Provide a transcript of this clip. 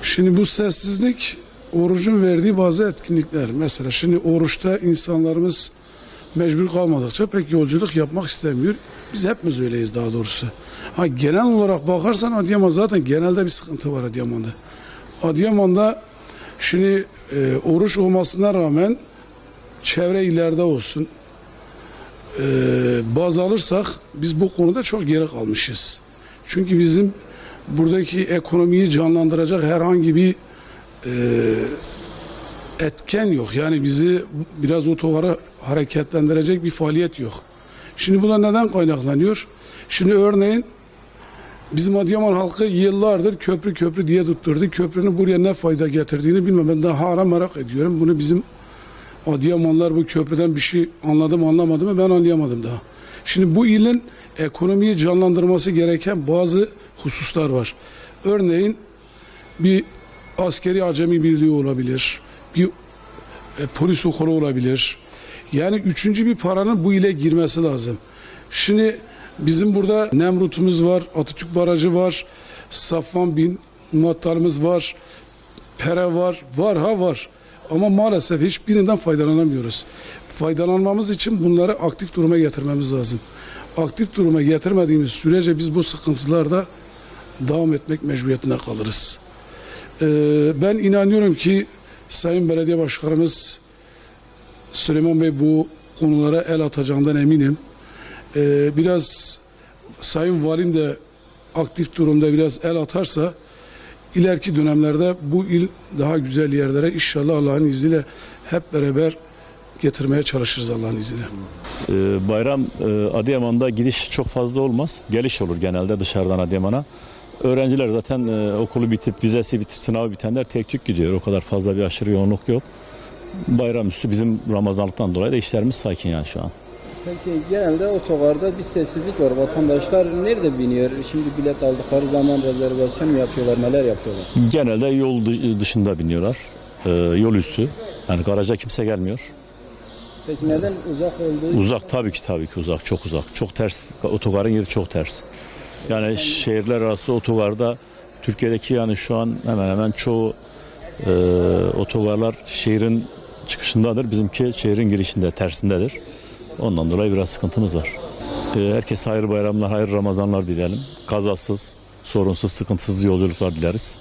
Şimdi bu sessizlik orucun verdiği bazı etkinlikler. Mesela şimdi oruçta insanlarımız mecbur kalmadıkça pek yolculuk yapmak istemiyor. Biz hepimiz öyleyiz daha doğrusu. Genel olarak bakarsan Adıyaman zaten genelde bir sıkıntı var Adıyaman'da. Adıyaman'da şimdi oruç olmasına rağmen çevre illerde olsun baz alırsak biz bu konuda çok geri kalmışız. Çünkü bizim buradaki ekonomiyi canlandıracak herhangi bir etken yok. Yani bizi biraz otogara hareketlendirecek bir faaliyet yok. Şimdi bu da neden kaynaklanıyor? Şimdi örneğin bizim Adıyaman halkı yıllardır köprü diye tutturdu. Köprünün buraya ne fayda getirdiğini bilmem. Ben daha hala merak ediyorum. Bunu bizim Adıyamanlar bu köprüden bir şey anladı mı anlamadı mı ben anlayamadım daha. Şimdi bu ilin ekonomiyi canlandırması gereken bazı hususlar var. Örneğin bir askeri acemi birliği olabilir. Bir polis okulu olabilir. Yani üçüncü bir paranın bu ile girmesi lazım. Şimdi bizim burada Nemrut'umuz var, Atatürk Barajı var, Safvan Bin Muattarımız var, Pere var. Ama maalesef hiçbirinden faydalanamıyoruz. Faydalanmamız için bunları aktif duruma getirmemiz lazım. Aktif duruma getirmediğimiz sürece biz bu sıkıntılarda devam etmek mecburiyetine kalırız. Ben inanıyorum ki Sayın Belediye Başkanımız Süleyman Bey bu konulara el atacağından eminim. Biraz Sayın Valim de aktif durumda biraz el atarsa ileriki dönemlerde bu il daha güzel yerlere inşallah Allah'ın izniyle hep beraber getirmeye çalışırız Allah'ın izniyle. Bayram Adıyaman'da gidiş çok fazla olmaz. Geliş olur genelde dışarıdan Adıyaman'a. Öğrenciler zaten okulu bitip, vizesi bitip, sınavı bitenler tek tük gidiyor. O kadar fazla bir aşırı yoğunluk yok. Bayramüstü bizim Ramazanlıktan dolayı da işlerimiz sakin yani şu an. Peki genelde otogarda bir sessizlik var. Vatandaşlar nerede biniyor? Şimdi bilet aldıkları zaman rezervasyon mu yapıyorlar? Neler yapıyorlar? Genelde yol dışında biniyorlar. Yol üstü. Yani garaja kimse gelmiyor. Peki neden uzak olduğu? Uzak tabii ki uzak. Çok uzak. Çok ters. Otogarın yeri çok ters. Yani şehirler arası otogarda Türkiye'deki yani şu an hemen hemen çoğu otogarlar şehrin çıkışındadır. Bizimki şehrin girişinde, tersindedir. Ondan dolayı biraz sıkıntımız var. Herkese hayırlı bayramlar, hayırlı Ramazanlar dileyelim. Kazasız, sorunsuz, sıkıntısız yolculuklar dileriz.